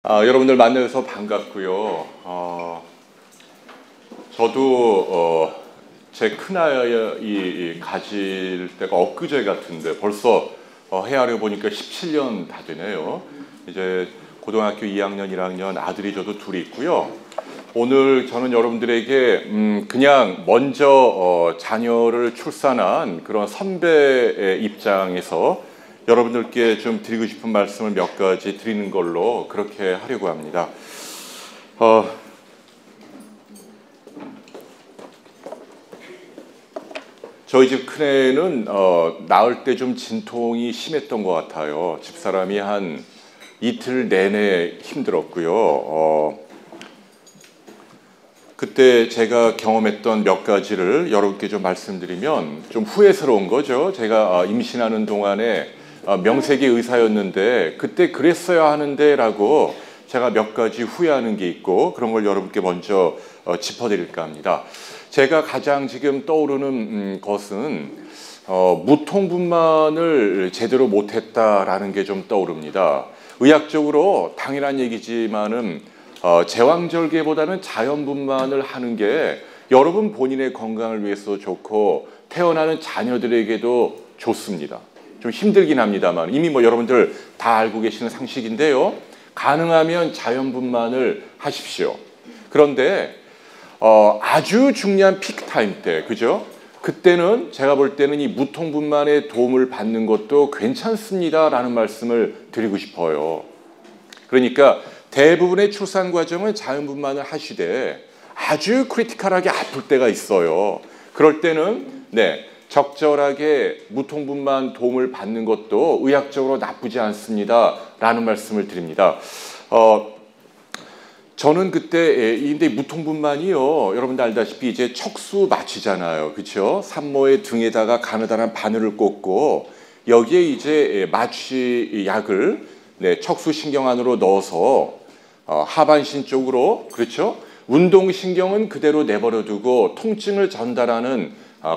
여러분들 만나서 반갑고요. 저도 제 큰아이 가질 때가 엊그제 같은데 벌써 헤아려 보니까 17년 다 되네요. 이제 고등학교 2학년, 1학년 아들이 저도 둘이 있고요. 오늘 저는 여러분들에게 그냥 먼저 자녀를 출산한 그런 선배의 입장에서 여러분들께 좀 드리고 싶은 말씀을 몇 가지 드리는 걸로 그렇게 하려고 합니다. 저희 집 큰애는 낳을 때 좀 진통이 심했던 것 같아요. 집사람이 한 이틀 내내 힘들었고요. 그때 제가 경험했던 몇 가지를 여러분께 좀 말씀드리면 좀 후회스러운 거죠. 제가 임신하는 동안에 명색이 의사였는데 그때 그랬어야 하는데 라고 제가 몇 가지 후회하는 게 있고 그런 걸 여러분께 먼저 짚어드릴까 합니다. 제가 가장 지금 떠오르는 것은 무통분만을 제대로 못했다라는 게 좀 떠오릅니다. 의학적으로 당연한 얘기지만은 제왕절개보다는 자연분만을 하는 게 여러분 본인의 건강을 위해서 좋고 태어나는 자녀들에게도 좋습니다. 좀 힘들긴 합니다만 이미 여러분들 다 알고 계시는 상식인데요. 가능하면 자연분만을 하십시오. 그런데 아주 중요한 피크타임 때, 그죠? 그때는 제가 볼 때는 이 무통분만의 도움을 받는 것도 괜찮습니다라는 말씀을 드리고 싶어요. 그러니까 대부분의 출산 과정은 자연분만을 하시되 아주 크리티컬하게 아플 때가 있어요. 그럴 때는 적절하게 무통분만 도움을 받는 것도 의학적으로 나쁘지 않습니다라는 말씀을 드립니다. 저는 그때 근데 무통분만이요. 여러분들 알다시피 이제 척수 마취잖아요. 그렇죠? 산모의 등에다가 가느다란 바늘을 꽂고 여기에 이제 마취 약을 척수신경 안으로 넣어서 하반신 쪽으로, 그렇죠? 운동신경은 그대로 내버려 두고 통증을 전달하는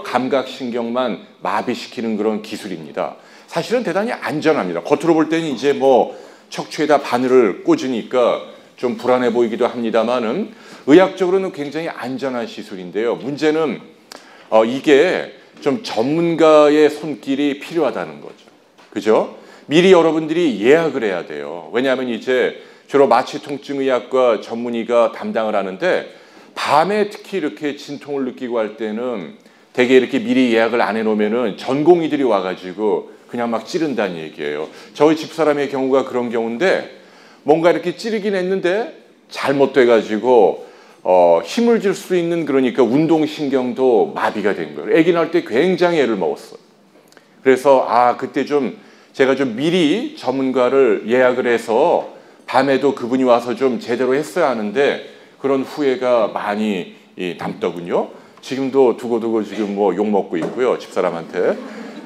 감각신경만 마비시키는 그런 기술입니다. 사실은 대단히 안전합니다. 겉으로 볼 때는 이제 척추에다 바늘을 꽂으니까 좀 불안해 보이기도 합니다만은 의학적으로는 굉장히 안전한 시술인데요. 문제는 이게 좀 전문가의 손길이 필요하다는 거죠. 그죠? 미리 여러분들이 예약을 해야 돼요. 왜냐하면 이제 주로 마취통증의학과 전문의가 담당을 하는데 밤에 특히 이렇게 진통을 느끼고 할 때는 되게 이렇게 미리 예약을 안 해놓으면은 전공의들이 와가지고 그냥 막 찌른다는 얘기예요. 저희 집사람의 경우가 그런 경우인데 뭔가 이렇게 찌르긴 했는데 잘못돼가지고 힘을 줄 수 있는 그러니까 운동신경도 마비가 된 거예요. 아기 낳을 때 굉장히 애를 먹었어요. 그래서 그때 제가 좀 미리 전문가를 예약을 해서 밤에도 그분이 와서 좀 제대로 했어야 하는데 그런 후회가 많이 남더군요. 지금도 두고두고 지금 욕먹고 있고요. 집사람한테.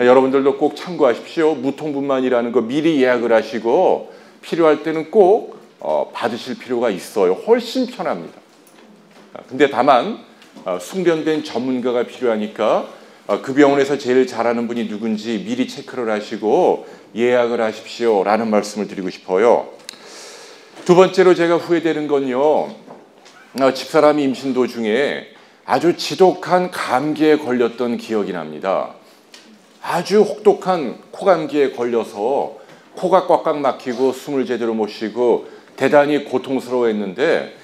여러분들도 꼭 참고하십시오. 무통분만이라는 거 미리 예약을 하시고 필요할 때는 꼭 받으실 필요가 있어요. 훨씬 편합니다. 근데 다만 숙련된 전문가가 필요하니까 그 병원에서 제일 잘하는 분이 누군지 미리 체크를 하시고 예약을 하십시오라는 말씀을 드리고 싶어요. 두 번째로 제가 후회되는 건요. 집사람이 임신 도중에 아주 지독한 감기에 걸렸던 기억이 납니다. 아주 혹독한 코감기에 걸려서 코가 꽉꽉 막히고 숨을 제대로 못 쉬고 대단히 고통스러워했는데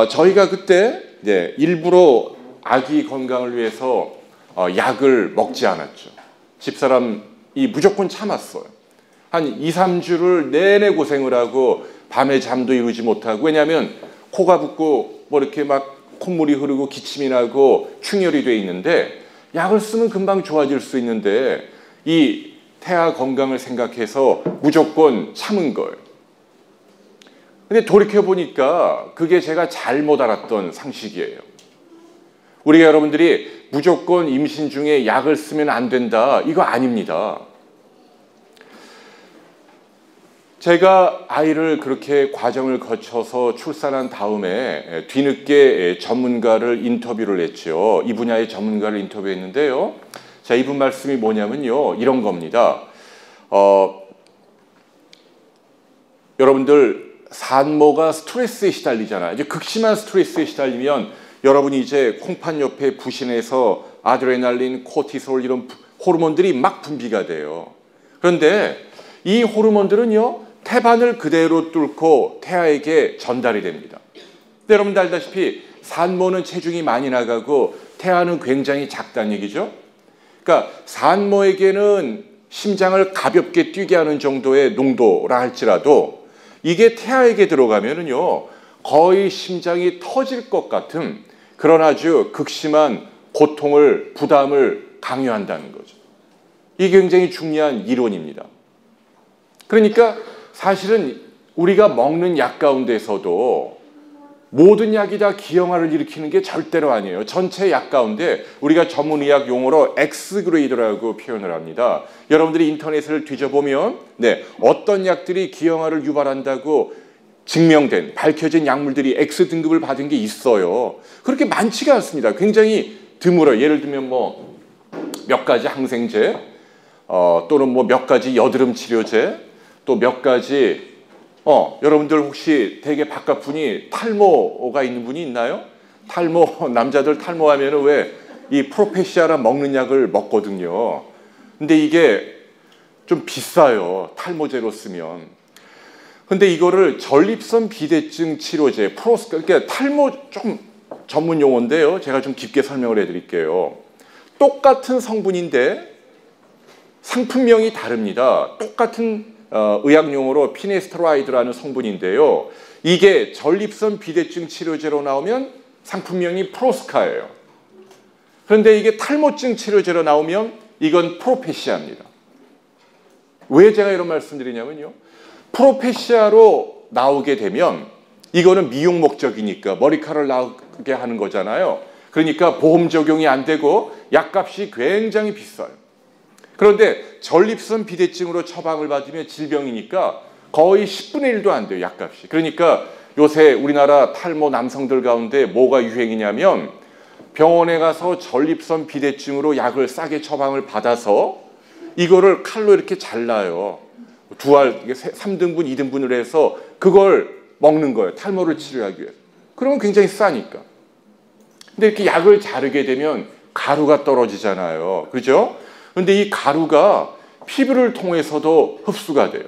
저희가 그때 일부러 아기 건강을 위해서 약을 먹지 않았죠. 집사람이 무조건 참았어요. 한 2, 3주를 내내 고생을 하고 밤에 잠도 이루지 못하고 왜냐하면 코가 붓고 이렇게 막 콧물이 흐르고 기침이 나고 충혈이 돼 있는데 약을 쓰면 금방 좋아질 수 있는데 이 태아 건강을 생각해서 무조건 참은 거예요. 근데 돌이켜보니까 그게 제가 잘못 알았던 상식이에요. 우리가 여러분들이 무조건 임신 중에 약을 쓰면 안 된다. 이거 아닙니다. 제가 아이를 그렇게 과정을 거쳐서 출산한 다음에 뒤늦게 전문가를 인터뷰를 했죠. 이 분야의 전문가를 인터뷰했는데요. 자, 이분 말씀이 뭐냐면요. 이런 겁니다. 여러분들 산모가 스트레스에 시달리잖아요. 이제 극심한 스트레스에 시달리면 여러분이 이제 콩팥 옆에 부신해서 아드레날린, 코티솔 이런 호르몬들이 막 분비가 돼요. 그런데 이 호르몬들은요, 태반을 그대로 뚫고 태아에게 전달이 됩니다. 근데 여러분들 알다시피 산모는 체중이 많이 나가고 태아는 굉장히 작다는 얘기죠. 그러니까 산모에게는 심장을 가볍게 뛰게 하는 정도의 농도라 할지라도 이게 태아에게 들어가면은요, 거의 심장이 터질 것 같은 그런 아주 극심한 고통을, 부담을 강요한다는 거죠. 이게 굉장히 중요한 이론입니다. 그러니까 사실은 우리가 먹는 약 가운데서도 모든 약이 다 기형아를 일으키는 게 절대로 아니에요. 전체 약 가운데 우리가 전문의학 용어로 X그레이드라고 표현을 합니다. 여러분들이 인터넷을 뒤져보면 어떤 약들이 기형아를 유발한다고 증명된, 밝혀진 약물들이 X등급을 받은 게 있어요. 그렇게 많지가 않습니다. 굉장히 드물어요. 예를 들면 뭐 몇 가지 항생제, 또는 뭐 몇 가지 여드름 치료제, 또 몇 가지 여러분들 혹시 되게 바깥 분이 탈모가 있는 분이 있나요? 탈모, 남자들 탈모하면은 왜 이 프로페시아라 먹는 약을 먹거든요. 근데 이게 좀 비싸요. 탈모제로 쓰면. 근데 이거를 전립선 비대증 치료제, 그러니까 탈모 좀 전문 용어인데요. 제가 좀 깊게 설명을 해드릴게요. 똑같은 성분인데 상품명이 다릅니다. 똑같은 의학 용어로 피네스테로이드라는 성분인데요. 이게 전립선 비대증 치료제로 나오면 상품명이 프로스카예요. 그런데 이게 탈모증 치료제로 나오면 이건 프로페시아입니다. 왜 제가 이런 말씀드리냐면요. 프로페시아로 나오게 되면 이거는 미용 목적이니까 머리카락을 나오게 하는 거잖아요. 그러니까 보험 적용이 안 되고 약값이 굉장히 비싸요. 그런데 전립선 비대증으로 처방을 받으면 질병이니까 거의 10분의 1도 안 돼요, 약값이. 그러니까 요새 우리나라 탈모 남성들 가운데 뭐가 유행이냐면 병원에 가서 전립선 비대증으로 약을 싸게 처방을 받아서 이거를 칼로 이렇게 잘라요. 두 알, 3등분, 2등분을 해서 그걸 먹는 거예요. 탈모를 치료하기 위해서. 그러면 굉장히 싸니까. 근데 이렇게 약을 자르게 되면 가루가 떨어지잖아요. 그죠? 근데 이 가루가 피부를 통해서도 흡수가 돼요.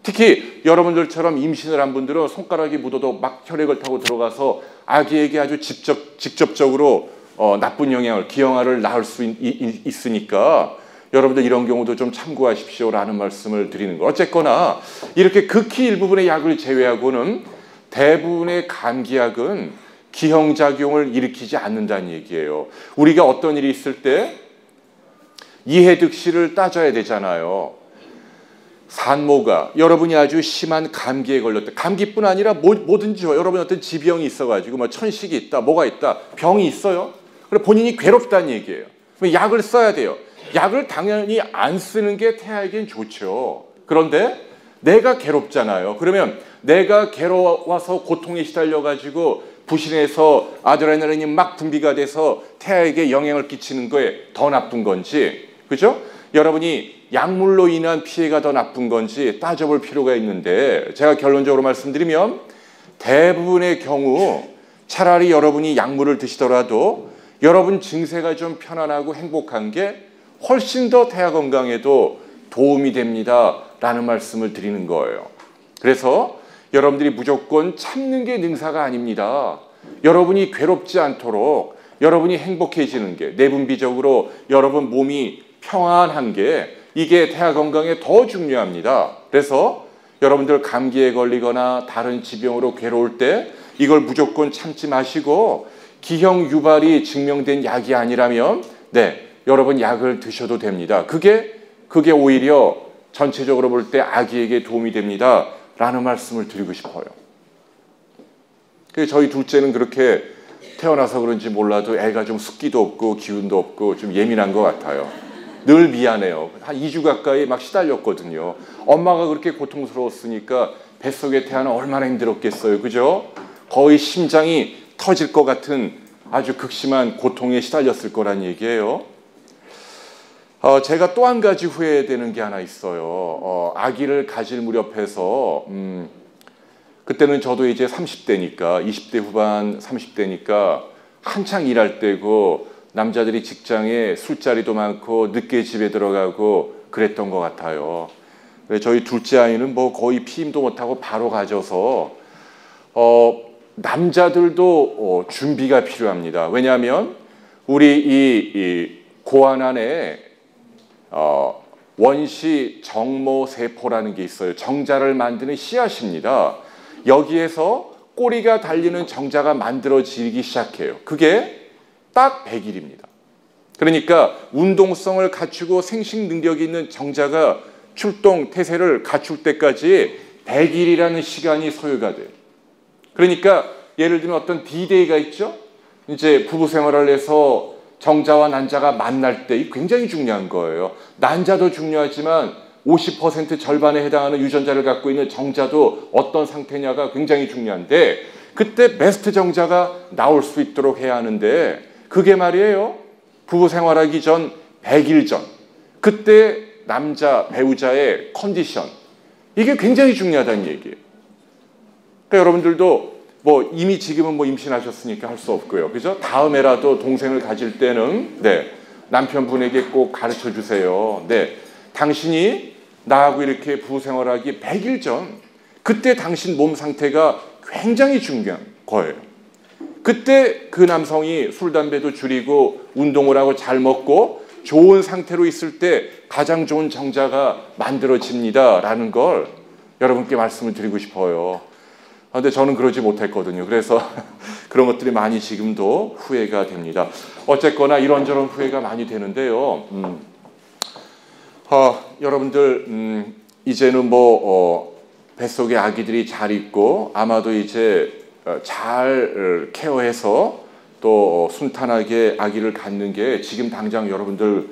특히 여러분들처럼 임신을 한 분들은 손가락이 묻어도 막 혈액을 타고 들어가서 아기에게 아주 직접적으로 나쁜 영향을, 기형아를 낳을 수 있으니까 여러분들 이런 경우도 좀 참고하십시오라는 말씀을 드리는 거. 어쨌거나 이렇게 극히 일부분의 약을 제외하고는 대부분의 감기약은 기형작용을 일으키지 않는다는 얘기예요. 우리가 어떤 일이 있을 때 이해득실을 따져야 되잖아요. 산모가 여러분이 아주 심한 감기에 걸렸다. 감기뿐 아니라 뭐든지 여러분 어떤 지병이 있어가지고 뭐 천식이 있다, 뭐가 있다, 병이 있어요. 그래 본인이 괴롭다는 얘기예요. 그럼 약을 써야 돼요. 약을 당연히 안 쓰는 게 태아에겐 좋죠. 그런데 내가 괴롭잖아요. 그러면 내가 괴로워서 고통에 시달려가지고 부신해서 아드레날린이 막 분비가 돼서 태아에게 영향을 끼치는 거에 더 나쁜 건지, 그죠? 여러분이 약물로 인한 피해가 더 나쁜 건지 따져볼 필요가 있는데, 제가 결론적으로 말씀드리면 대부분의 경우 차라리 여러분이 약물을 드시더라도 여러분 증세가 좀 편안하고 행복한 게 훨씬 더 태아 건강에도 도움이 됩니다 라는 말씀을 드리는 거예요. 그래서 여러분들이 무조건 참는 게 능사가 아닙니다. 여러분이 괴롭지 않도록 여러분이 행복해지는 게, 내분비적으로 여러분 몸이 평안한 게, 이게 태아 건강에 더 중요합니다. 그래서 여러분들 감기에 걸리거나 다른 지병으로 괴로울 때 이걸 무조건 참지 마시고, 기형 유발이 증명된 약이 아니라면 여러분 약을 드셔도 됩니다. 그게 오히려 전체적으로 볼 때 아기에게 도움이 됩니다 라는 말씀을 드리고 싶어요. 저희 둘째는 그렇게 태어나서 그런지 몰라도 애가 좀 숫기도 없고 기운도 없고 좀 예민한 것 같아요. 늘 미안해요. 한 2주 가까이 막 시달렸거든요. 엄마가 그렇게 고통스러웠으니까 뱃속의 태아는 얼마나 힘들었겠어요. 그죠? 거의 심장이 터질 것 같은 아주 극심한 고통에 시달렸을 거란 얘기예요. 제가 또 한 가지 후회되는 게 하나 있어요. 아기를 가질 무렵에서 그때는 저도 이제 30대니까 20대 후반 30대니까 한창 일할 때고 남자들이 직장에 술자리도 많고 늦게 집에 들어가고 그랬던 것 같아요. 저희 둘째 아이는 뭐 거의 피임도 못하고 바로 가져서 남자들도 준비가 필요합니다. 왜냐하면 우리 이 고안 안에 원시 정모세포라는 게 있어요. 정자를 만드는 씨앗입니다. 여기에서 꼬리가 달리는 정자가 만들어지기 시작해요. 그게 딱 100일입니다. 그러니까 운동성을 갖추고 생식 능력이 있는 정자가 출동, 태세를 갖출 때까지 100일이라는 시간이 소요가 돼요. 그러니까 예를 들면 어떤 D-Day가 있죠? 이제 부부 생활을 해서 정자와 난자가 만날 때 굉장히 중요한 거예요. 난자도 중요하지만 50% 절반에 해당하는 유전자를 갖고 있는 정자도 어떤 상태냐가 굉장히 중요한데 그때 베스트 정자가 나올 수 있도록 해야 하는데 그게 말이에요. 부부 생활하기 전 100일 전 그때 남자 배우자의 컨디션 이게 굉장히 중요하다는 얘기예요. 그러니까 여러분들도 뭐 이미 지금은 뭐 임신하셨으니까 할 수 없고요. 그죠? 다음에라도 동생을 가질 때는 남편분에게 꼭 가르쳐 주세요. 당신이 나하고 이렇게 부부 생활하기 100일 전 그때 당신 몸 상태가 굉장히 중요한 거예요. 그때 그 남성이 술, 담배도 줄이고 운동을 하고 잘 먹고 좋은 상태로 있을 때 가장 좋은 정자가 만들어집니다라는 걸 여러분께 말씀을 드리고 싶어요. 그런데 저는 그러지 못했거든요. 그래서 그런 것들이 많이 지금도 후회가 됩니다. 어쨌거나 이런저런 후회가 많이 되는데요. 여러분들 이제는 뭐 뱃속에 아기들이 잘 있고 아마도 이제 잘 케어해서 또 순탄하게 아기를 갖는 게 지금 당장 여러분들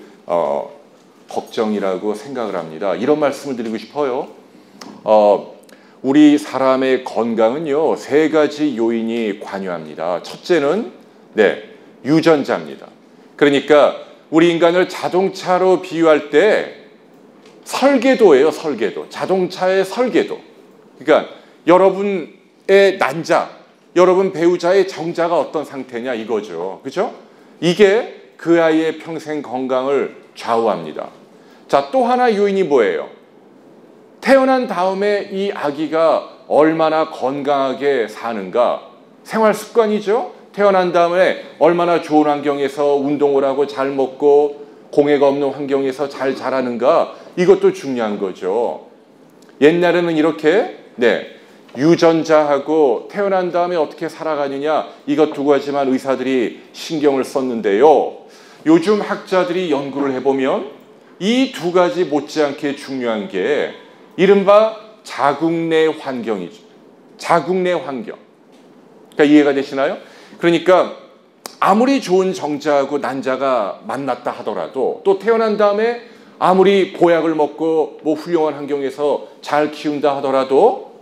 걱정이라고 생각을 합니다. 이런 말씀을 드리고 싶어요. 우리 사람의 건강은요 3가지 요인이 관여합니다. 첫째는 유전자입니다. 그러니까 우리 인간을 자동차로 비유할 때 설계도예요. 설계도. 자동차의 설계도. 그러니까 여러분의 난자, 여러분 배우자의 정자가 어떤 상태냐 이거죠. 그죠? 이게 그 아이의 평생 건강을 좌우합니다. 자, 또 하나 요인이 뭐예요? 태어난 다음에 이 아기가 얼마나 건강하게 사는가? 생활 습관이죠. 태어난 다음에 얼마나 좋은 환경에서 운동을 하고 잘 먹고 공해가 없는 환경에서 잘 자라는가? 이것도 중요한 거죠. 옛날에는 이렇게 유전자하고 태어난 다음에 어떻게 살아가느냐 이것 두 가지만 의사들이 신경을 썼는데요. 요즘 학자들이 연구를 해보면 이 두 가지 못지않게 중요한 게 이른바 자궁 내 환경이죠. 자궁 내 환경. 그러니까 이해가 되시나요? 그러니까 아무리 좋은 정자하고 난자가 만났다 하더라도 또 태어난 다음에 아무리 보약을 먹고 뭐 훌륭한 환경에서 잘 키운다 하더라도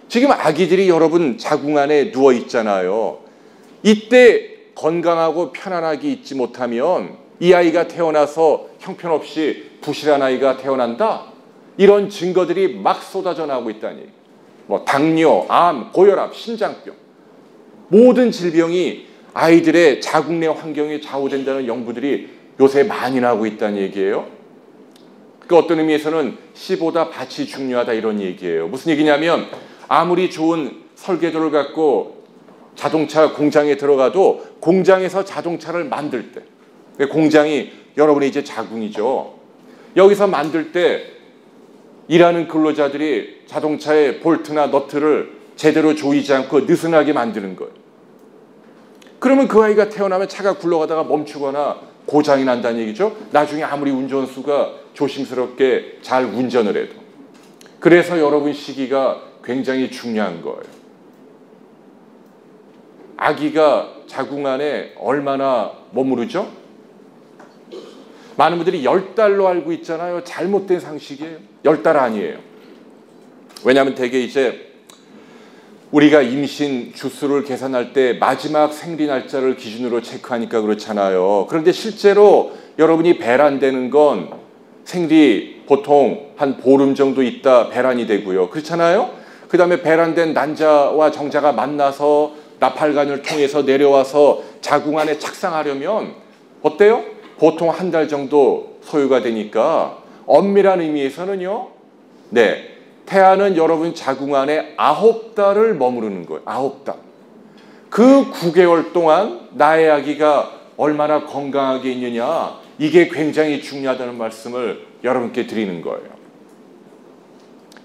지금 아기들이 여러분 자궁 안에 누워 있잖아요. 이때 건강하고 편안하게 있지 못하면 이 아이가 태어나서 형편없이 부실한 아이가 태어난다. 이런 증거들이 막 쏟아져 나오고 있다니. 뭐 당뇨, 암, 고혈압, 심장병 모든 질병이 아이들의 자궁 내 환경에 좌우된다는 연구들이 요새 많이 나오고 있다는 얘기예요. 그 어떤 의미에서는 씨보다 밭이 중요하다 이런 얘기예요. 무슨 얘기냐면 아무리 좋은 설계도를 갖고 자동차 공장에 들어가도 공장에서 자동차를 만들 때 공장이 여러분의 이제 자궁이죠. 여기서 만들 때 일하는 근로자들이 자동차의 볼트나 너트를 제대로 조이지 않고 느슨하게 만드는 거예요. 그러면 그 아이가 태어나면 차가 굴러가다가 멈추거나 고장이 난다는 얘기죠. 나중에 아무리 운전수가 조심스럽게 잘 운전을 해도. 그래서 여러분 시기가 굉장히 중요한 거예요. 아기가 자궁 안에 얼마나 머무르죠? 많은 분들이 10달로 알고 있잖아요. 잘못된 상식이에요. 10달 아니에요. 왜냐하면 대개 이제 우리가 임신 주수를 계산할 때 마지막 생리 날짜를 기준으로 체크하니까 그렇잖아요. 그런데 실제로 여러분이 배란되는 건 생리 보통 한 보름 정도 있다 배란이 되고요. 그렇잖아요. 그 다음에 배란된 난자와 정자가 만나서 나팔관을 통해서 내려와서 자궁 안에 착상하려면 어때요? 보통 한 달 정도 소요가 되니까 엄밀한 의미에서는요. 네, 태아는 여러분 자궁 안에 9달을 머무르는 거예요. 9달. 그 9개월 동안 나의 아기가 얼마나 건강하게 있느냐, 이게 굉장히 중요하다는 말씀을 여러분께 드리는 거예요.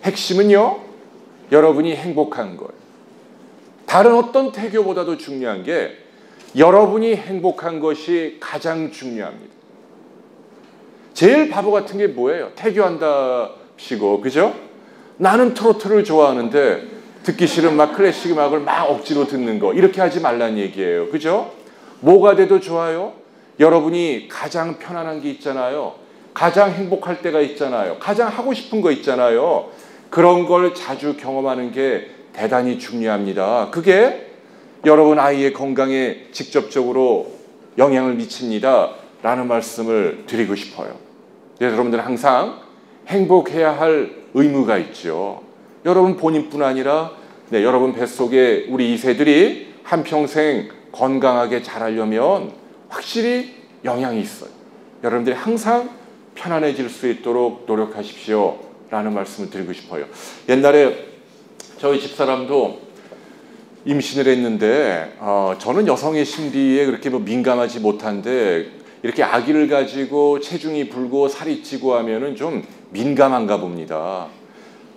핵심은요, 여러분이 행복한 거예요. 다른 어떤 태교보다도 중요한 게 여러분이 행복한 것이 가장 중요합니다. 제일 바보 같은 게 뭐예요? 태교한답시고, 그죠? 나는 트로트를 좋아하는데 듣기 싫은 막 클래식 음악을 막 억지로 듣는 거, 이렇게 하지 말란 얘기예요. 그죠? 뭐가 돼도 좋아요. 여러분이 가장 편안한 게 있잖아요. 가장 행복할 때가 있잖아요. 가장 하고 싶은 거 있잖아요. 그런 걸 자주 경험하는 게 대단히 중요합니다. 그게 여러분 아이의 건강에 직접적으로 영향을 미칩니다 라는 말씀을 드리고 싶어요. 여러분들은 항상 행복해야 할 의무가 있죠. 여러분 본인뿐 아니라 여러분 뱃속에 우리 2세들이 한평생 건강하게 자라려면 확실히 영향이 있어요. 여러분들이 항상 편안해질 수 있도록 노력하십시오 라는 말씀을 드리고 싶어요. 옛날에 저희 집사람도 임신을 했는데 저는 여성의 심리에 그렇게 민감하지 못한데 이렇게 아기를 가지고 체중이 불고 살이 찌고 하면은 좀 민감한가 봅니다.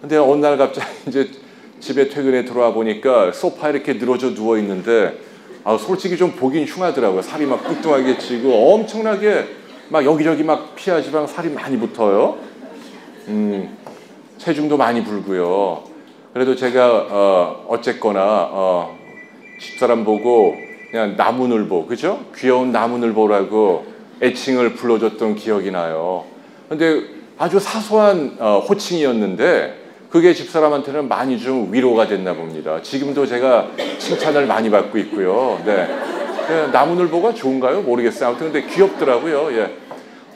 근데 어느 날 갑자기 이제 집에 퇴근해 들어와 보니까 소파에 이렇게 늘어져 누워 있는데 솔직히 좀 보긴 흉하더라고요. 살이 막 뚱뚱하게 찌고 엄청나게 막 여기저기 막 피하 지방 살이 많이 붙어요. 체중도 많이 불고요. 그래도 제가 어쨌거나 집사람 보고 그냥 나무늘보, 그죠? 귀여운 나무늘보라고 애칭을 불러줬던 기억이 나요. 근데 아주 사소한 호칭이었는데 그게 집사람한테는 많이 좀 위로가 됐나 봅니다. 지금도 제가 칭찬을 많이 받고 있고요. 네. 나무늘보가 좋은가요? 모르겠어요. 아무튼 근데 귀엽더라고요. 예.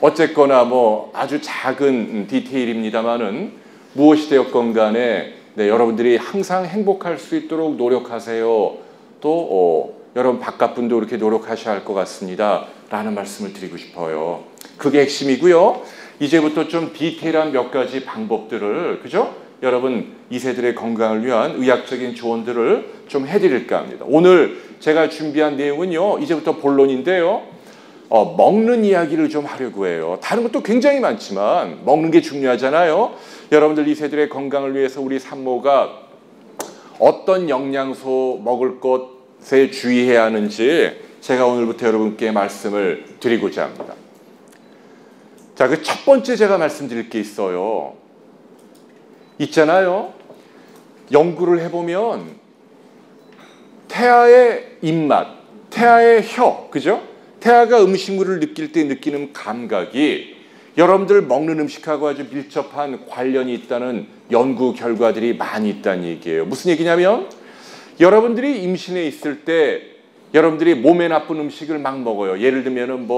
어쨌거나 뭐 아주 작은 디테일입니다만은 무엇이 되었건 간에 여러분들이 항상 행복할 수 있도록 노력하세요. 또 여러분 바깥분도 이렇게 노력하셔야 할 것 같습니다 라는 말씀을 드리고 싶어요. 그게 핵심이고요. 이제부터 좀 디테일한 몇 가지 방법들을, 그죠? 여러분 2세들의 건강을 위한 의학적인 조언들을 좀 해드릴까 합니다. 오늘 제가 준비한 내용은요, 이제부터 본론인데요, 먹는 이야기를 좀 하려고 해요. 다른 것도 굉장히 많지만 먹는 게 중요하잖아요. 여러분들 2세들의 건강을 위해서 우리 산모가 어떤 영양소 먹을 것에 주의해야 하는지 제가 오늘부터 여러분께 말씀을 드리고자 합니다. 자, 그 첫 번째 제가 말씀드릴 게 있어요. 있잖아요. 연구를 해보면 태아의 입맛, 태아의 혀, 그죠? 태아가 음식물을 느낄 때 느끼는 감각이 여러분들 먹는 음식하고 아주 밀접한 관련이 있다는 연구 결과들이 많이 있다는 얘기예요. 무슨 얘기냐면 여러분들이 임신해 있을 때 여러분들이 몸에 나쁜 음식을 막 먹어요. 예를 들면은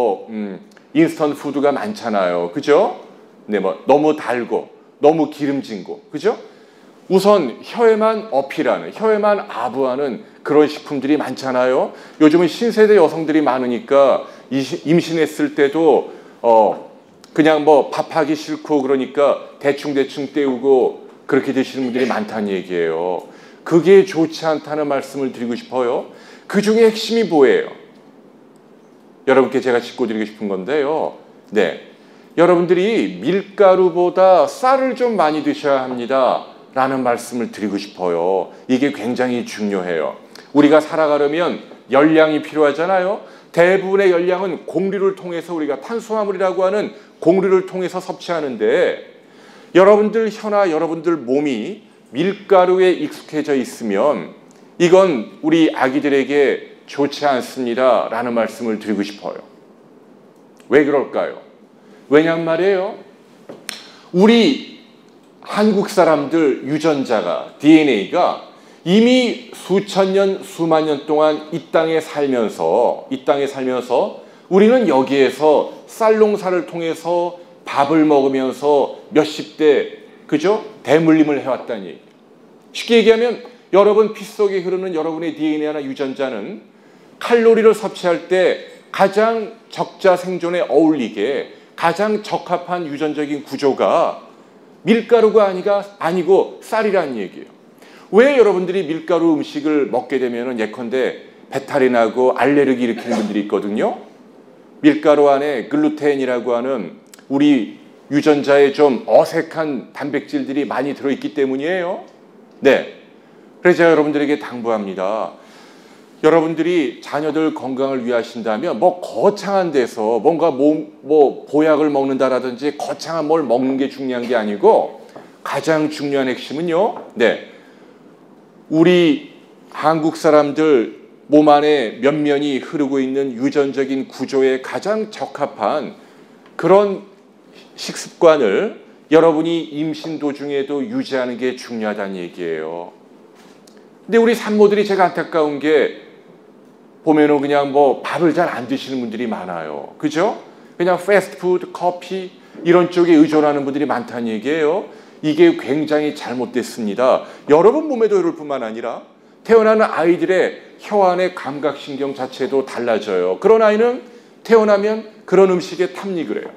인스턴트 푸드가 많잖아요. 그죠? 네, 너무 달고 너무 기름진 거. 그죠? 우선 혀에만 어필하는, 혀에만 아부하는 그런 식품들이 많잖아요. 요즘은 신세대 여성들이 많으니까 임신했을 때도 그냥 밥하기 싫고 그러니까 대충 때우고 그렇게 드시는 분들이 많다는 얘기예요. 그게 좋지 않다는 말씀을 드리고 싶어요. 그 중에 핵심이 뭐예요? 여러분께 제가 짚어드리고 싶은 건데요. 네, 여러분들이 밀가루보다 쌀을 좀 많이 드셔야 합니다 라는 말씀을 드리고 싶어요. 이게 굉장히 중요해요. 우리가 살아가려면 열량이 필요하잖아요. 대부분의 열량은 공류를 통해서 우리가 탄수화물이라고 하는 공류를 통해서 섭취하는데 여러분들 혀나 여러분들 몸이 밀가루에 익숙해져 있으면 이건 우리 아기들에게 좋지 않습니다 라는 말씀을 드리고 싶어요. 왜 그럴까요? 왜냐면 말이에요, 우리 한국 사람들 유전자가, DNA가 이미 수천 년, 수만 년 동안 이 땅에 살면서 우리는 여기에서 쌀농사를 통해서 밥을 먹으면서 몇십 대, 그죠? 대물림을 해왔다는 얘기. 쉽게 얘기하면 여러분 피 속에 흐르는 여러분의 DNA나 유전자는 칼로리를 섭취할 때 가장 적자 생존에 어울리게 가장 적합한 유전적인 구조가 밀가루가 아니고 쌀이라는 얘기예요. 왜 여러분들이 밀가루 음식을 먹게 되면 예컨대 배탈이 나고 알레르기 일으키는 분들이 있거든요. 밀가루 안에 글루텐이라고 하는 우리 유전자에 좀 어색한 단백질들이 많이 들어있기 때문이에요. 네. 그래서 제가 여러분들에게 당부합니다. 여러분들이 자녀들 건강을 위하신다면 거창한 데서 뭔가 보약을 먹는다라든지 거창한 뭘 먹는 게 중요한 게 아니고 가장 중요한 핵심은요. 네. 우리 한국 사람들 몸 안에 면면이 흐르고 있는 유전적인 구조에 가장 적합한 그런 식습관을 여러분이 임신 도중에도 유지하는 게 중요하다는 얘기예요. 근데 우리 산모들이 제가 안타까운 게 보면은 그냥 밥을 잘 안 드시는 분들이 많아요. 그죠? 그냥 패스트푸드, 커피 이런 쪽에 의존하는 분들이 많다는 얘기예요. 이게 굉장히 잘못됐습니다. 여러분 몸에도 이럴 뿐만 아니라 태어나는 아이들의 혀 안의 감각신경 자체도 달라져요. 그런 아이는 태어나면 그런 음식에 탐닉을 해요.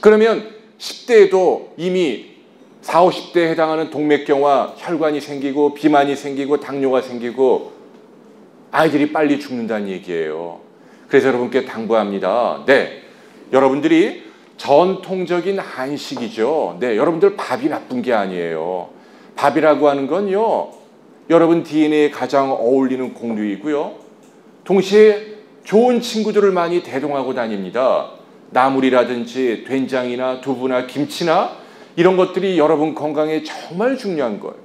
그러면 10대에도 이미 40, 50대에 해당하는 동맥경화, 혈관이 생기고 비만이 생기고 당뇨가 생기고 아이들이 빨리 죽는다는 얘기예요. 그래서 여러분께 당부합니다. 네, 여러분들이 전통적인 한식이죠. 네, 여러분들 밥이 나쁜 게 아니에요. 밥이라고 하는 건요, 여러분 DNA에 가장 어울리는 곡류이고요. 동시에 좋은 친구들을 많이 대동하고 다닙니다. 나물이라든지 된장이나 두부나 김치나 이런 것들이 여러분 건강에 정말 중요한 거예요.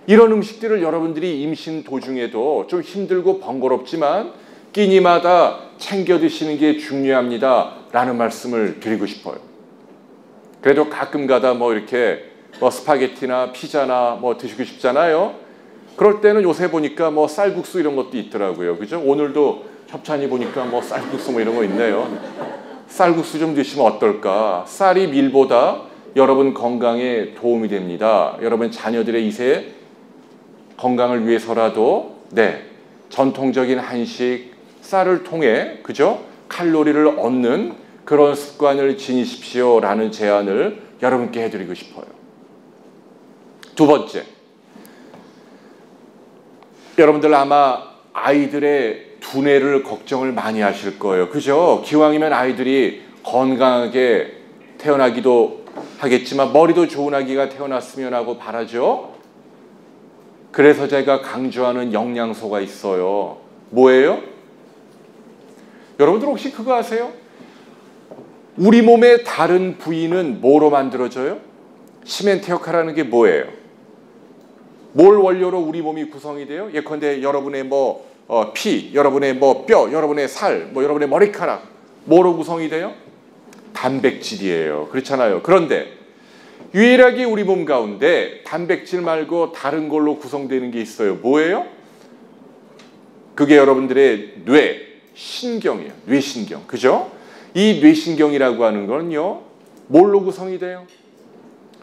이런 음식들을 여러분들이 임신 도중에도 좀 힘들고 번거롭지만 끼니마다 챙겨 드시는 게 중요합니다 라는 말씀을 드리고 싶어요. 그래도 가끔 가다 이렇게 스파게티나 피자나 드시고 싶잖아요. 그럴 때는 요새 보니까 쌀국수 이런 것도 있더라고요. 그죠? 오늘도 협찬이 보니까 쌀국수 이런 거 있네요. 쌀국수 좀 드시면 어떨까? 쌀이 밀보다 여러분 건강에 도움이 됩니다. 여러분 자녀들의 이세 건강을 위해서라도 네, 전통적인 한식 쌀을 통해 그죠? 칼로리를 얻는 그런 습관을 지니십시오 라는 제안을 여러분께 해드리고 싶어요. 두 번째, 여러분들 아마 아이들의 두뇌를 걱정을 많이 하실 거예요. 그죠? 기왕이면 아이들이 건강하게 태어나기도 하겠지만 머리도 좋은 아기가 태어났으면 하고 바라죠. 그래서 제가 강조하는 영양소가 있어요. 뭐예요? 여러분들 혹시 그거 아세요? 우리 몸의 다른 부위는 뭐로 만들어져요? 시멘티어카라는 게 뭐예요? 뭘 원료로 우리 몸이 구성이 돼요? 예컨대 여러분의 피, 여러분의 뼈, 여러분의 살, 여러분의 머리카락 뭐로 구성이 돼요? 단백질이에요. 그렇잖아요. 그런데 유일하게 우리 몸 가운데 단백질 말고 다른 걸로 구성되는 게 있어요. 뭐예요? 그게 여러분들의 뇌, 신경이에요. 뇌신경. 그죠? 이 뇌신경이라고 하는 거는요. 뭘로 구성이 돼요?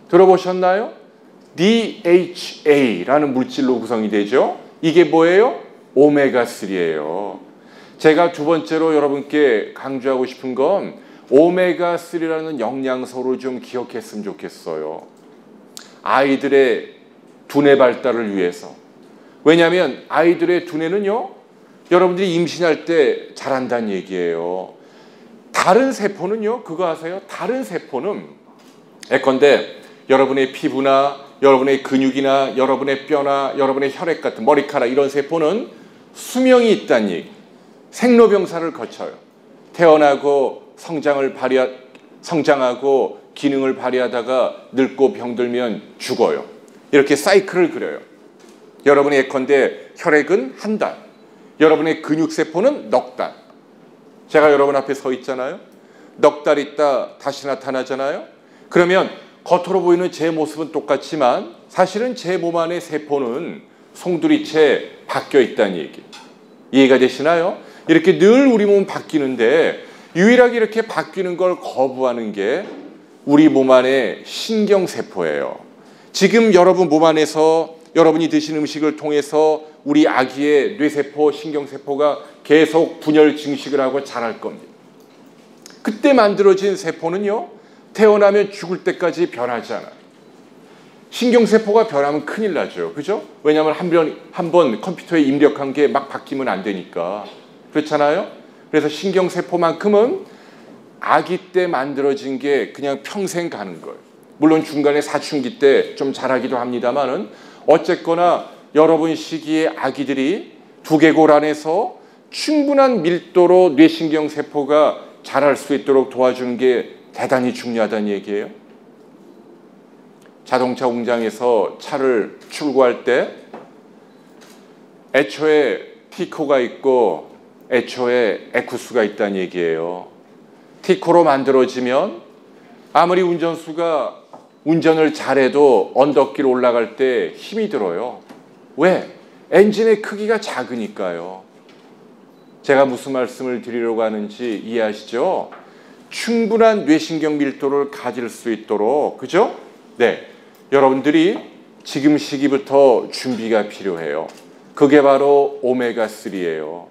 들어보셨나요? DHA라는 물질로 구성이 되죠. 이게 뭐예요? 오메가3예요. 제가 두 번째로 여러분께 강조하고 싶은 건 오메가3라는 영양소를 좀 기억했으면 좋겠어요. 아이들의 두뇌 발달을 위해서. 왜냐하면 아이들의 두뇌는요. 여러분들이 임신할 때 자란다는 얘기예요. 다른 세포는요. 그거 아세요? 다른 세포는 예컨대 여러분의 피부나 여러분의 근육이나 여러분의 뼈나 여러분의 혈액 같은 머리카락 이런 세포는 수명이 있다는 얘기. 생로병사를 거쳐요. 태어나고 성장하고 기능을 발휘하다가 늙고 병들면 죽어요. 이렇게 사이클을 그려요. 여러분의 예컨대 혈액은 한 달, 여러분의 근육세포는 넉 달. 제가 여러분 앞에 서 있잖아요. 넉 달 있다 다시 나타나잖아요. 그러면 겉으로 보이는 제 모습은 똑같지만 사실은 제 몸 안의 세포는 송두리째 바뀌어 있다는 얘기. 이해가 되시나요? 이렇게 늘 우리 몸은 바뀌는데 유일하게 이렇게 바뀌는 걸 거부하는 게 우리 몸 안의 신경세포예요. 지금 여러분 몸 안에서 여러분이 드신 음식을 통해서 우리 아기의 뇌세포, 신경세포가 계속 분열 증식을 하고 자랄 겁니다. 그때 만들어진 세포는요, 태어나면 죽을 때까지 변하지 않아요. 신경세포가 변하면 큰일 나죠. 그죠? 왜냐하면 한 번 컴퓨터에 입력한 게 막 바뀌면 안 되니까. 그렇잖아요? 그래서 신경세포만큼은 아기 때 만들어진 게 그냥 평생 가는 거예요. 물론 중간에 사춘기 때 좀 자라기도 합니다만은 어쨌거나 여러분 시기에 아기들이 두개골 안에서 충분한 밀도로 뇌신경세포가 자랄 수 있도록 도와주는 게 대단히 중요하다는 얘기예요. 자동차 공장에서 차를 출고할 때 애초에 티코가 있고 애초에 에쿠스가 있다는 얘기예요. 티코로 만들어지면 아무리 운전수가 운전을 잘해도 언덕길 올라갈 때 힘이 들어요. 왜? 엔진의 크기가 작으니까요. 제가 무슨 말씀을 드리려고 하는지 이해하시죠? 충분한 뇌신경 밀도를 가질 수 있도록, 그죠? 네, 여러분들이 지금 시기부터 준비가 필요해요. 그게 바로 오메가3예요.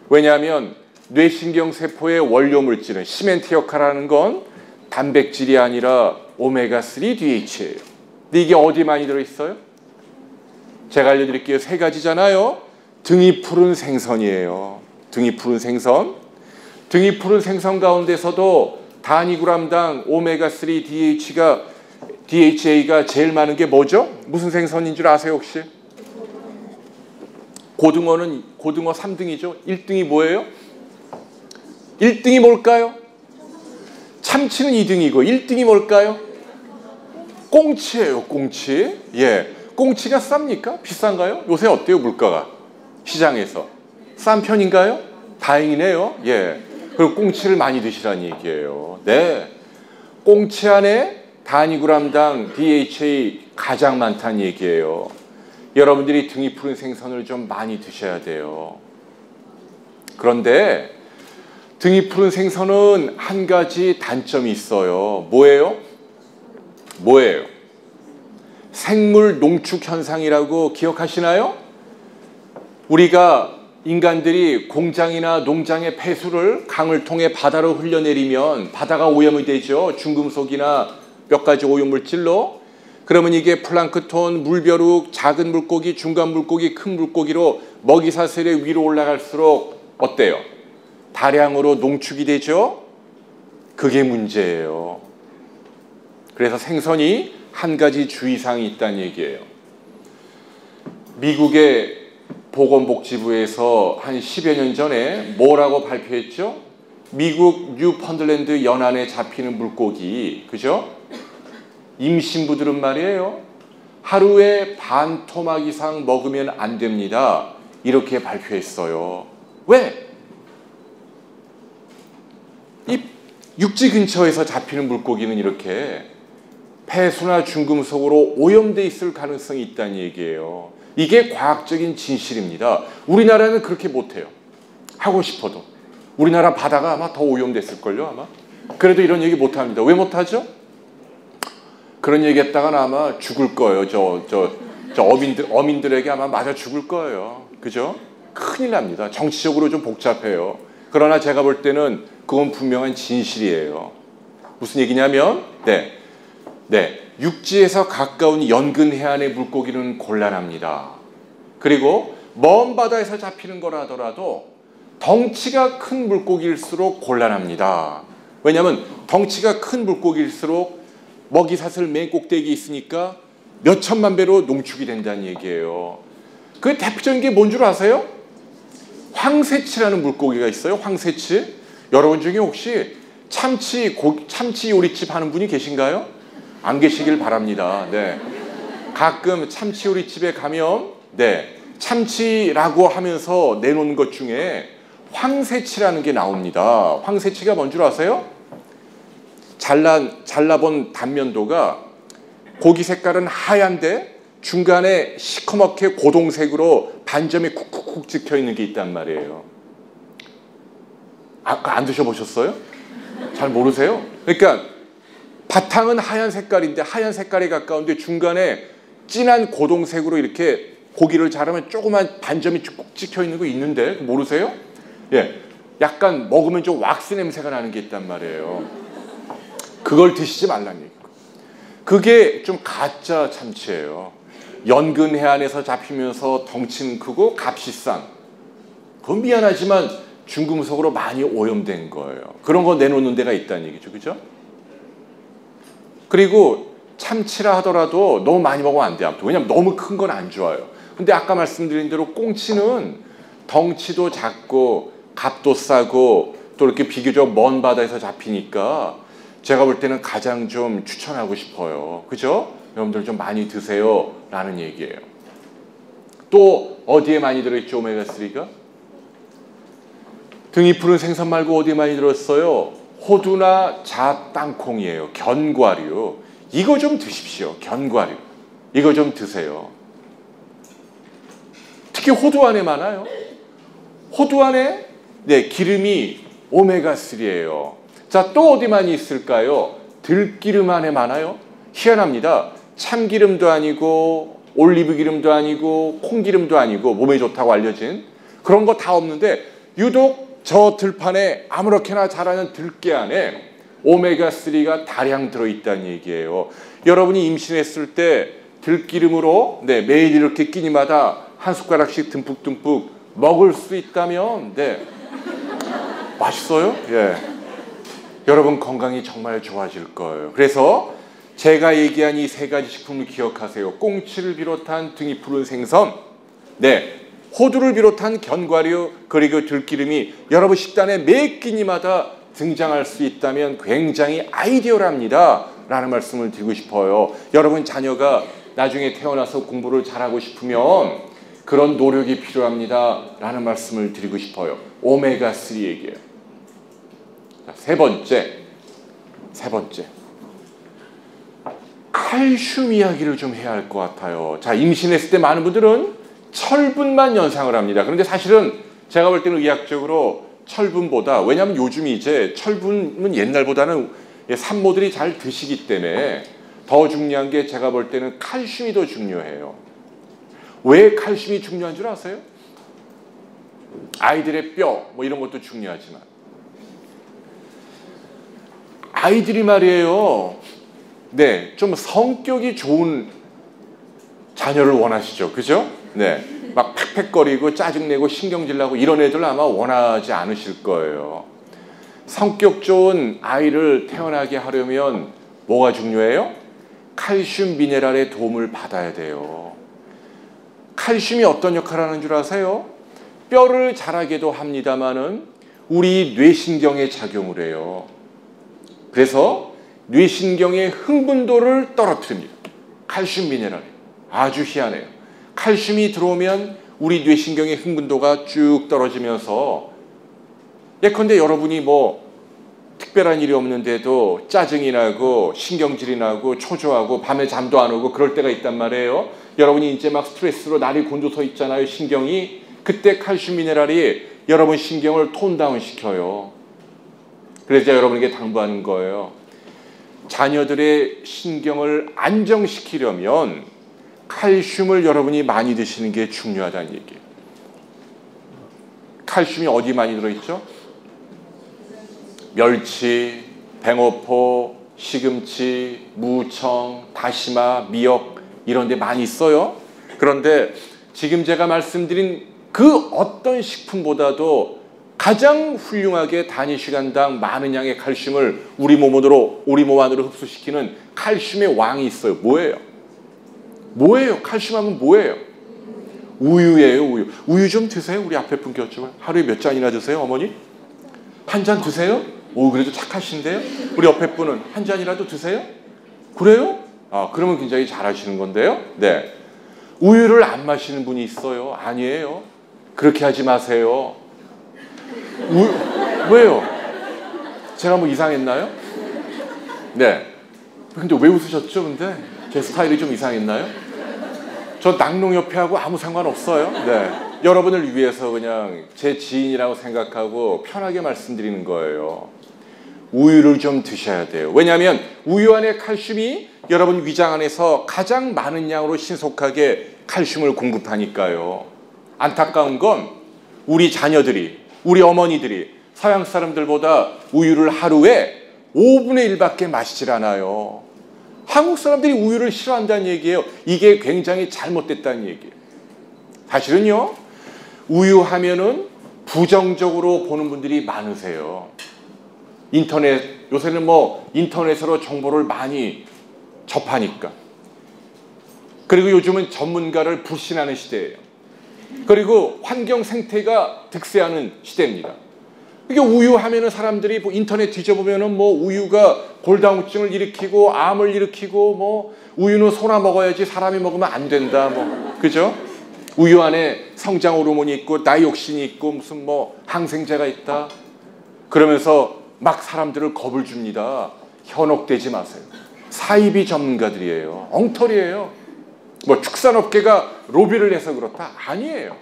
왜냐하면 뇌신경세포의 원료 물질은 시멘트 역할을 하는 건 단백질이 아니라 오메가3 DHA예요. 근데 이게 어디 많이 들어있어요? 제가 알려드릴게요. 3가지잖아요. 등이 푸른 생선이에요. 등이 푸른 생선. 등이 푸른 생선 가운데서도 단위그램당 오메가3 DHA가 제일 많은 게 뭐죠? 무슨 생선인 줄 아세요 혹시? 고등어 3등이죠. 1등이 뭐예요? 1등이 뭘까요? 참치는 2등이고 1등이 뭘까요? 꽁치예요. 꽁치. 예, 꽁치가 쌉니까? 비싼가요? 요새 어때요 물가가? 시장에서 싼 편인가요? 다행이네요. 예, 그리고 꽁치를 많이 드시라는 얘기예요. 네, 꽁치 안에 단위그램당 DHA 가장 많다는 얘기예요. 여러분들이 등이 푸른 생선을 좀 많이 드셔야 돼요. 그런데 등이 푸른 생선은 한 가지 단점이 있어요. 뭐예요? 생물 농축 현상이라고 기억하시나요? 우리가 인간들이 공장이나 농장의 폐수를 강을 통해 바다로 흘려내리면 바다가 오염이 되죠. 중금속이나 몇 가지 오염물질로. 그러면 이게 플랑크톤, 물벼룩, 작은 물고기, 중간 물고기, 큰 물고기로 먹이사슬의 위로 올라갈수록 어때요? 다량으로 농축이 되죠? 그게 문제예요. 그래서 생선이 한 가지 주의사항이 있다는 얘기예요. 미국의 보건복지부에서 한 10여 년 전에 뭐라고 발표했죠? 미국 뉴펀들랜드 연안에 잡히는 물고기, 그죠? 임신부들은 말이에요. 하루에 반 토막 이상 먹으면 안 됩니다. 이렇게 발표했어요. 왜? 이 육지 근처에서 잡히는 물고기는 이렇게 폐수나 중금속으로 오염돼 있을 가능성이 있다는 얘기예요. 이게 과학적인 진실입니다. 우리나라는 그렇게 못해요. 하고 싶어도. 우리나라 바다가 아마 더 오염됐을걸요, 아마. 그래도 이런 얘기 못합니다. 왜 못하죠? 그런 얘기 했다가는 아마 죽을 거예요. 어민들에게 아마 맞아 죽을 거예요. 그죠? 큰일 납니다. 정치적으로 좀 복잡해요. 그러나 제가 볼 때는 그건 분명한 진실이에요. 무슨 얘기냐면, 육지에서 가까운 연근 해안의 물고기는 곤란합니다. 그리고 먼 바다에서 잡히는 거라더라도 덩치가 큰 물고기일수록 곤란합니다. 왜냐하면 덩치가 큰 물고기일수록 먹이사슬 맨 꼭대기에 있으니까 몇 천만 배로 농축이 된다는 얘기예요. 그 대표적인 게 뭔 줄 아세요? 황새치라는 물고기가 있어요. 황새치. 여러분 중에 혹시 참치 요리집 하는 분이 계신가요? 안 계시길 바랍니다. 네. 가끔 참치 요리집에 가면 참치라고 하면서 내놓은 것 중에 황새치라는 게 나옵니다. 황새치가 뭔 줄 아세요? 잘라본 단면도가 고기 색깔은 하얀데 중간에 시커멓게 고동색으로 반점이 쿡쿡쿡 찍혀 있는 게 있단 말이에요. 안 드셔보셨어요? 잘 모르세요? 그러니까 바탕은 하얀 색깔인데 하얀 색깔에 가까운데 중간에 진한 고동색으로 이렇게 고기를 자르면 조그만 반점이 쭉 찍혀 있는 거 있는데 모르세요? 예, 약간 먹으면 좀 왁스 냄새가 나는 게 있단 말이에요. 그걸 드시지 말라는 얘기고. 그게 좀 가짜 참치예요. 연근 해안에서 잡히면서 덩치는 크고 값이 싼. 그건 미안하지만 중금속으로 많이 오염된 거예요. 그런 거 내놓는 데가 있다는 얘기죠. 그죠? 그리고 참치라 하더라도 너무 많이 먹으면 안 돼요. 왜냐하면 너무 큰 건 안 좋아요. 근데 아까 말씀드린 대로 꽁치는 덩치도 작고 값도 싸고 또 이렇게 비교적 먼 바다에서 잡히니까 제가 볼 때는 가장 좀 추천하고 싶어요. 그죠? 여러분들 좀 많이 드세요 라는 얘기예요. 또 어디에 많이 들어있죠? 오메가3가? 등이 푸른 생선 말고 어디에 많이 들었어요? 호두나 잣, 땅콩이에요. 견과류. 이거 좀 드십시오. 견과류. 이거 좀 드세요. 특히 호두 안에 많아요. 호두 안에 기름이 오메가3예요. 자, 또 어디 많이 있을까요? 들기름 안에 많아요. 희한합니다. 참기름도 아니고 올리브 기름도 아니고 콩기름도 아니고 몸에 좋다고 알려진 그런 거 다 없는데 유독 저 들판에 아무렇게나 자라는 들깨 안에 오메가3가 다량 들어있다는 얘기예요. 여러분이 임신했을 때 들기름으로 매일 이렇게 끼니마다 한 숟가락씩 듬뿍듬뿍 먹을 수 있다면 맛있어요? 예. 여러분 건강이 정말 좋아질 거예요. 그래서 제가 얘기한 이 세 가지 식품을 기억하세요. 꽁치를 비롯한 등이 푸른 생선, 호두를 비롯한 견과류, 그리고 들기름이 여러분 식단에 매 끼니마다 등장할 수 있다면 굉장히 아이디어랍니다 라는 말씀을 드리고 싶어요. 여러분 자녀가 나중에 태어나서 공부를 잘하고 싶으면 그런 노력이 필요합니다 라는 말씀을 드리고 싶어요. 오메가3 얘기예요. 자, 세 번째 칼슘 이야기를 좀 해야 할 것 같아요. 자, 임신했을 때 많은 분들은 철분만 연상을 합니다. 그런데 사실은 제가 볼 때는 의학적으로 철분보다, 왜냐하면 요즘 이제 철분은 옛날보다는 산모들이 잘 드시기 때문에 더 중요한 게 제가 볼 때는 칼슘이 더 중요해요. 왜 칼슘이 중요한 줄 아세요? 아이들의 뼈 뭐 이런 것도 중요하지만 아이들이 말이에요. 좀 성격이 좋은 자녀를 원하시죠. 그죠? 막 팩팩거리고 짜증내고 신경질나고 이런 애들 아마 원하지 않으실 거예요. 성격 좋은 아이를 태어나게 하려면 뭐가 중요해요? 칼슘 미네랄의 도움을 받아야 돼요. 칼슘이 어떤 역할을 하는 줄 아세요? 뼈를 자라게도 합니다마는 우리 뇌신경에 작용을 해요. 그래서 뇌신경의 흥분도를 떨어뜨립니다. 칼슘 미네랄이 아주 희한해요. 칼슘이 들어오면 우리 뇌신경의 흥분도가 쭉 떨어지면서 예컨대 여러분이 뭐 특별한 일이 없는데도 짜증이 나고 신경질이 나고 초조하고 밤에 잠도 안 오고 그럴 때가 있단 말이에요. 여러분이 이제 막 스트레스로 날이 곤두서 있잖아요. 신경이. 그때 칼슘 미네랄이 여러분 신경을 톤다운 시켜요. 그래서 여러분에게 당부하는 거예요. 자녀들의 신경을 안정시키려면 칼슘을 여러분이 많이 드시는 게 중요하다는 얘기예요. 칼슘이 어디 많이 들어있죠? 멸치, 뱅어포, 시금치, 무청, 다시마, 미역 이런 데 많이 있어요. 그런데 지금 제가 말씀드린 그 어떤 식품보다도 가장 훌륭하게 단위 시간당 많은 양의 칼슘을 우리 몸 안으로 흡수시키는 칼슘의 왕이 있어요. 뭐예요? 칼슘 하면 뭐예요? 우유예요, 우유. 우유 좀 드세요. 우리 앞에 분 여쭤봐요. 하루에 몇 잔이나 드세요, 어머니? 한 잔 드세요? 오, 그래도 착하신데요? 우리 옆에 분은 한 잔이라도 드세요? 그래요? 그러면 굉장히 잘하시는 건데요. 우유를 안 마시는 분이 있어요. 아니에요. 그렇게 하지 마세요. 왜요? 제가 뭐 이상했나요? 근데 왜 웃으셨죠? 근데 제 스타일이 좀 이상했나요? 저 낙농협회하고 아무 상관없어요. 여러분을 위해서 그냥 제 지인이라고 생각하고 편하게 말씀드리는 거예요. 우유를 좀 드셔야 돼요. 왜냐하면 우유 안에 칼슘이 여러분 위장 안에서 가장 많은 양으로 신속하게 칼슘을 공급하니까요. 안타까운 건 우리 자녀들이, 우리 어머니들이 서양 사람들보다 우유를 하루에 5분의 1밖에 마시질 않아요. 한국 사람들이 우유를 싫어한다는 얘기예요. 이게 굉장히 잘못됐다는 얘기예요. 사실은요, 우유 하면은 부정적으로 보는 분들이 많으세요. 인터넷, 요새는 뭐 인터넷으로 정보를 많이 접하니까. 그리고 요즘은 전문가를 불신하는 시대예요. 그리고 환경 생태가 득세하는 시대입니다. 이게 우유 하면은 사람들이 뭐 인터넷 뒤져보면은 뭐 우유가 골다공증을 일으키고 암을 일으키고 뭐 우유는 소나 먹어야지 사람이 먹으면 안 된다 뭐 그죠? 우유 안에 성장 호르몬이 있고 다이옥신이 있고 무슨 뭐 항생제가 있다. 그러면서 막 사람들을 겁을 줍니다. 현혹되지 마세요. 사이비 전문가들이에요. 엉터리예요. 뭐 축산업계가 로비를 해서 그렇다? 아니에요.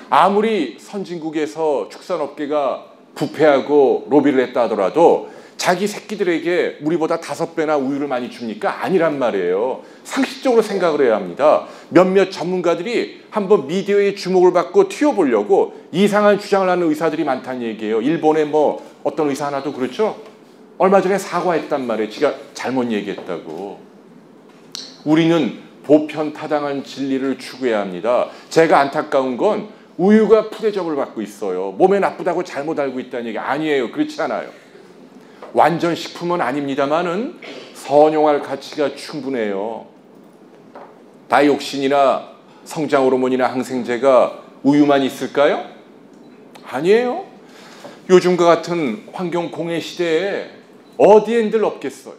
아무리 선진국에서 축산업계가 부패하고 로비를 했다 하더라도 자기 새끼들에게 우리보다 5배나 우유를 많이 줍니까? 아니란 말이에요. 상식적으로 생각을 해야 합니다. 몇몇 전문가들이 한번 미디어의 주목을 받고 튀어보려고 이상한 주장을 하는 의사들이 많다는 얘기예요. 일본의 뭐 어떤 의사 하나도 그렇죠? 얼마 전에 사과했단 말이에요. 지가 잘못 얘기했다고. 우리는 보편타당한 진리를 추구해야 합니다. 제가 안타까운 건 우유가 푸대접을 받고 있어요. 몸에 나쁘다고 잘못 알고 있다는 얘기 아니에요. 그렇지 않아요. 완전 식품은 아닙니다만은 선용할 가치가 충분해요. 다이옥신이나 성장 호르몬이나 항생제가 우유만 있을까요? 아니에요. 요즘과 같은 환경 공해 시대에 어디엔들 없겠어요.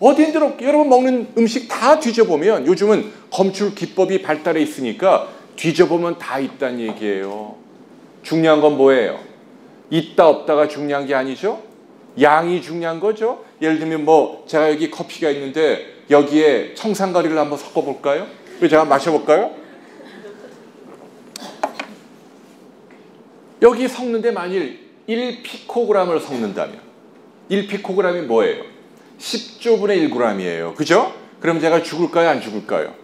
어디엔들 없게 여러분 먹는 음식 다 뒤져보면 요즘은 검출 기법이 발달해 있으니까 뒤져보면 다 있다는 얘기예요. 중요한 건 뭐예요? 있다 없다가 중요한 게 아니죠? 양이 중요한 거죠? 예를 들면 뭐 제가 여기 커피가 있는데 여기에 청산가리를 한번 섞어볼까요? 제가 마셔볼까요? 여기 섞는데 만일 1피코그램을 섞는다면 1피코그램이 뭐예요? 10조분의 1g이에요. 그죠? 그럼 제가 죽을까요? 안 죽을까요?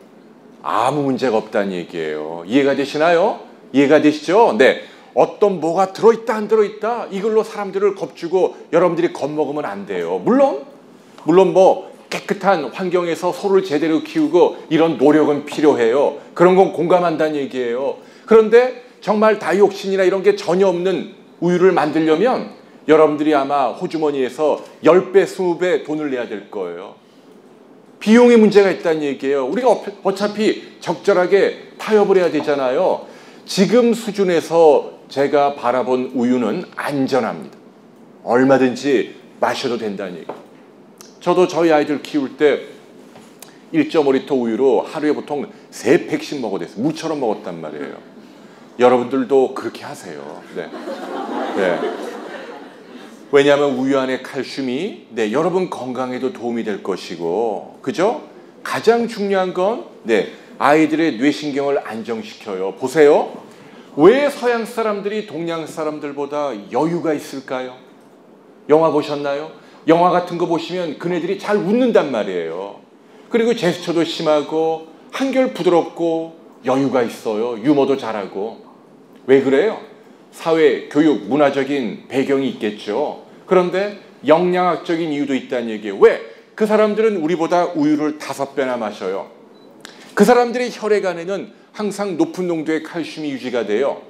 아무 문제가 없다는 얘기예요. 이해가 되시나요? 이해가 되시죠? 네. 어떤 뭐가 들어있다 안 들어있다 이걸로 사람들을 겁주고 여러분들이 겁먹으면 안 돼요. 물론 뭐 깨끗한 환경에서 소를 제대로 키우고 이런 노력은 필요해요. 그런 건 공감한다는 얘기예요. 그런데 정말 다이옥신이나 이런 게 전혀 없는 우유를 만들려면 여러분들이 아마 호주머니에서 10배, 20배 돈을 내야 될 거예요. 비용의 문제가 있다는 얘기예요. 우리가 어차피 적절하게 타협을 해야 되잖아요. 지금 수준에서 제가 바라본 우유는 안전합니다. 얼마든지 마셔도 된다는 얘기예요. 저도 저희 아이들 키울 때 1.5리터 우유로 하루에 보통 3팩씩 먹어댔어요. 무처럼 먹었단 말이에요. 여러분들도 그렇게 하세요. 네. 네. 왜냐하면 우유 안에 칼슘이 여러분 건강에도 도움이 될 것이고, 그죠? 가장 중요한 건 아이들의 뇌신경을 안정시켜요. 보세요. 왜 서양 사람들이 동양 사람들보다 여유가 있을까요? 영화 보셨나요? 영화 같은 거 보시면 그네들이 잘 웃는단 말이에요. 그리고 제스처도 심하고 한결 부드럽고 여유가 있어요. 유머도 잘하고. 왜 그래요? 사회, 교육, 문화적인 배경이 있겠죠. 그런데 영양학적인 이유도 있다는 얘기예요. 왜? 그 사람들은 우리보다 우유를 5배나 마셔요. 그 사람들의 혈액 안에는 항상 높은 농도의 칼슘이 유지가 돼요.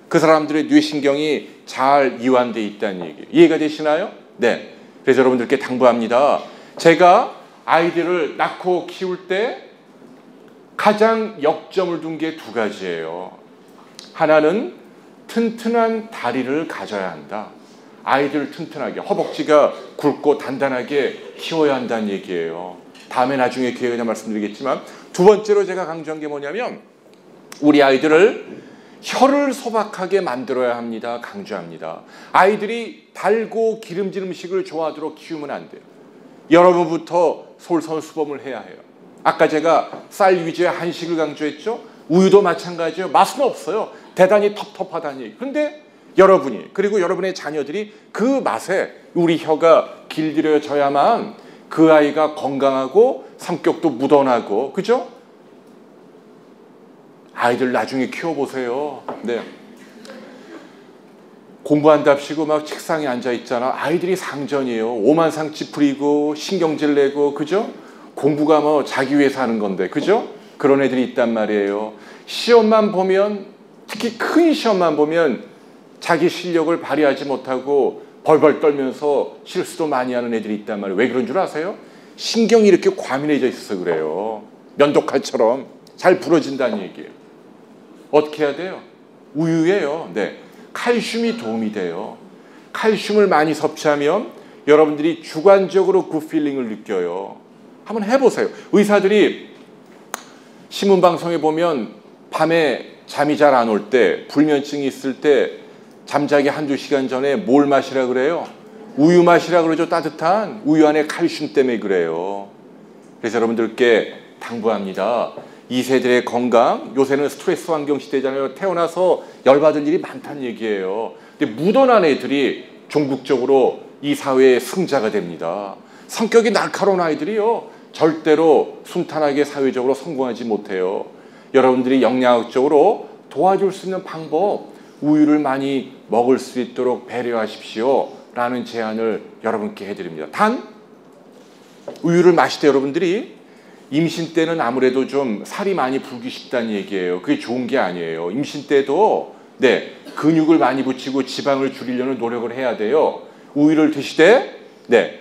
그 사람들의 뇌신경이 잘 이완되어 있다는 얘기예요. 이해가 되시나요? 네. 그래서 여러분들께 당부합니다. 제가 아이들을 낳고 키울 때 가장 역점을 둔 게 2가지예요. 하나는 튼튼한 다리를 가져야 한다. 아이들 튼튼하게, 허벅지가 굵고 단단하게 키워야 한다는 얘기예요. 다음에 나중에 기회가 되면 말씀드리겠지만, 2번째로 제가 강조한 게 뭐냐면 우리 아이들을 혀를 소박하게 만들어야 합니다. 강조합니다. 아이들이 달고 기름진 음식을 좋아하도록 키우면 안 돼요. 여러분부터 솔선수범을 해야 해요. 아까 제가 쌀 위주의 한식을 강조했죠. 우유도 마찬가지예요. 맛은 없어요. 대단히 텁텁하다는 얘기. 그런데 여러분이 그리고 여러분의 자녀들이 그 맛에 우리 혀가 길들여져야만 그 아이가 건강하고 성격도 묻어나고 그죠? 아이들 나중에 키워보세요. 네. 공부한답시고 막 책상에 앉아 있잖아. 아이들이 상전이에요. 오만상 찌푸리고 신경질 내고 그죠? 공부가 뭐 자기 위해서 하는 건데 그죠? 그런 애들이 있단 말이에요. 시험만 보면 특히 큰 시험만 보면 자기 실력을 발휘하지 못하고 벌벌 떨면서 실수도 많이 하는 애들이 있단 말이에요. 왜 그런 줄 아세요? 신경이 이렇게 과민해져 있어서 그래요. 면도칼처럼 잘 부러진다는 얘기예요. 어떻게 해야 돼요? 우유예요. 네. 칼슘이 도움이 돼요. 칼슘을 많이 섭취하면 여러분들이 주관적으로 굿필링을 느껴요. 한번 해보세요. 의사들이 신문방송에 보면 밤에 잠이 잘 안 올 때, 불면증이 있을 때 잠자기 한두 시간 전에 뭘 마시라 그래요? 우유 마시라 그러죠. 따뜻한 우유 안에 칼슘 때문에 그래요. 그래서 여러분들께 당부합니다. 2세들의 건강, 요새는 스트레스 환경 시대잖아요. 태어나서 열받을 일이 많다는 얘기예요. 근데 묻어난 애들이 종국적으로 이 사회의 승자가 됩니다. 성격이 날카로운 아이들이요. 절대로 순탄하게 사회적으로 성공하지 못해요. 여러분들이 영양학적으로 도와줄 수 있는 방법, 우유를 많이 먹을 수 있도록 배려하십시오. 라는 제안을 여러분께 해드립니다. 단, 우유를 마실 때 여러분들이 임신 때는 아무래도 좀 살이 많이 불기 쉽다는 얘기예요. 그게 좋은 게 아니에요. 임신 때도 네, 근육을 많이 붙이고 지방을 줄이려는 노력을 해야 돼요. 우유를 드시되 네,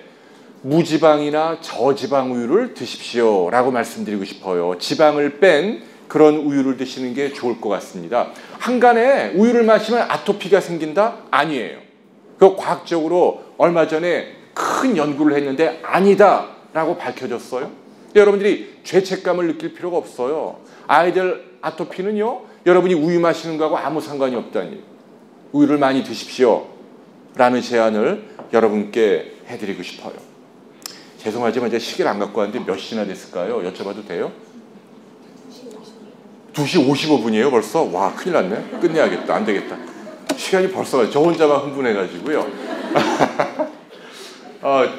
무지방이나 저지방 우유를 드십시오 라고 말씀드리고 싶어요. 지방을 뺀 그런 우유를 드시는 게 좋을 것 같습니다. 한간에 우유를 마시면 아토피가 생긴다? 아니에요. 그 과학적으로 얼마 전에 큰 연구를 했는데 아니다 라고 밝혀졌어요. 여러분들이 죄책감을 느낄 필요가 없어요. 아이들 아토피는요, 여러분이 우유 마시는 거하고 아무 상관이 없다니. 우유를 많이 드십시오 라는 제안을 여러분께 해드리고 싶어요. 죄송하지만 제가 시계를 안 갖고 왔는데 몇 시나 됐을까요? 여쭤봐도 돼요? 2시 55분이에요 벌써? 와, 큰일 났네. 끝내야겠다. 안 되겠다. 시간이 벌써 가요. 저 혼자만 흥분해가지고요.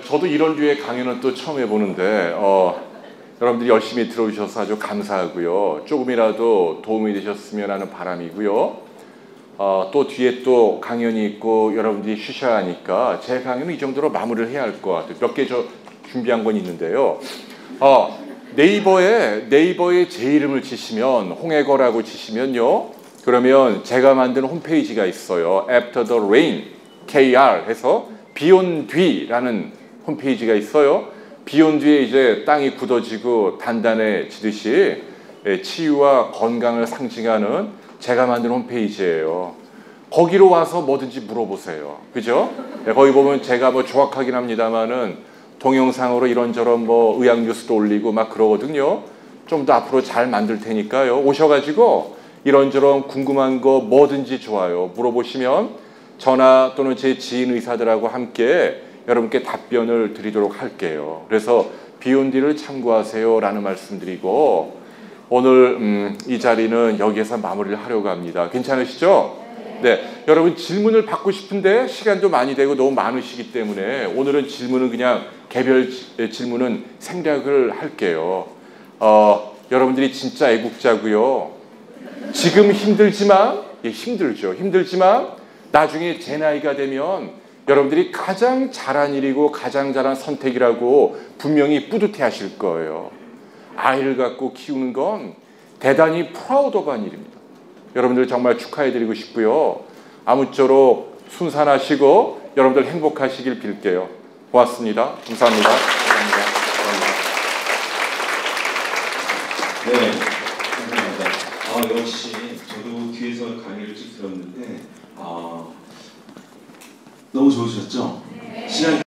저도 이런 류의 강연은 또 처음 해보는데 여러분들이 열심히 들어주셔서 아주 감사하고요. 조금이라도 도움이 되셨으면 하는 바람이고요. 또 뒤에 또 강연이 있고 여러분들이 쉬셔야 하니까 제 강연은 이 정도로 마무리를 해야 할 것 같아요. 몇 개 저 준비한 건 있는데요. 네이버에 제 이름을 치시면 홍해거라고 치시면요. 그러면 제가 만든 홈페이지가 있어요. After the Rain, KR 해서 비온 뒤라는 홈페이지가 있어요. 비온 뒤에 이제 땅이 굳어지고 단단해지듯이 치유와 건강을 상징하는 제가 만든 홈페이지예요. 거기로 와서 뭐든지 물어보세요. 그죠? 거기 보면 제가 뭐 조악하긴 합니다만은 동영상으로 이런저런 뭐 의학 뉴스도 올리고 막 그러거든요. 좀 더 앞으로 잘 만들 테니까요. 오셔가지고 이런저런 궁금한 거 뭐든지 좋아요. 물어보시면 저나 또는 제 지인 의사들하고 함께 여러분께 답변을 드리도록 할게요. 그래서 비온 뒤를 참고하세요 라는 말씀드리고 오늘 이 자리는 여기에서 마무리를 하려고 합니다. 괜찮으시죠? 네, 여러분 질문을 받고 싶은데 시간도 많이 되고 너무 많으시기 때문에 오늘은 질문은 그냥 개별 질문은 생략을 할게요. 여러분들이 진짜 애국자고요. 지금 힘들지만 힘들죠. 힘들지만 나중에 제 나이가 되면 여러분들이 가장 잘한 일이고 가장 잘한 선택이라고 분명히 뿌듯해 하실 거예요. 아이를 갖고 키우는 건 대단히 프라우드한 일입니다. 여러분들 정말 축하해드리고 싶고요. 아무쪼록 순산하시고 여러분들 행복하시길 빌게요. 고맙습니다. 감사합니다. 감사합니다. 네, 감사합니다. 역시 저도 뒤에서 강의를 쭉 들었는데 너무 좋으셨죠? 시간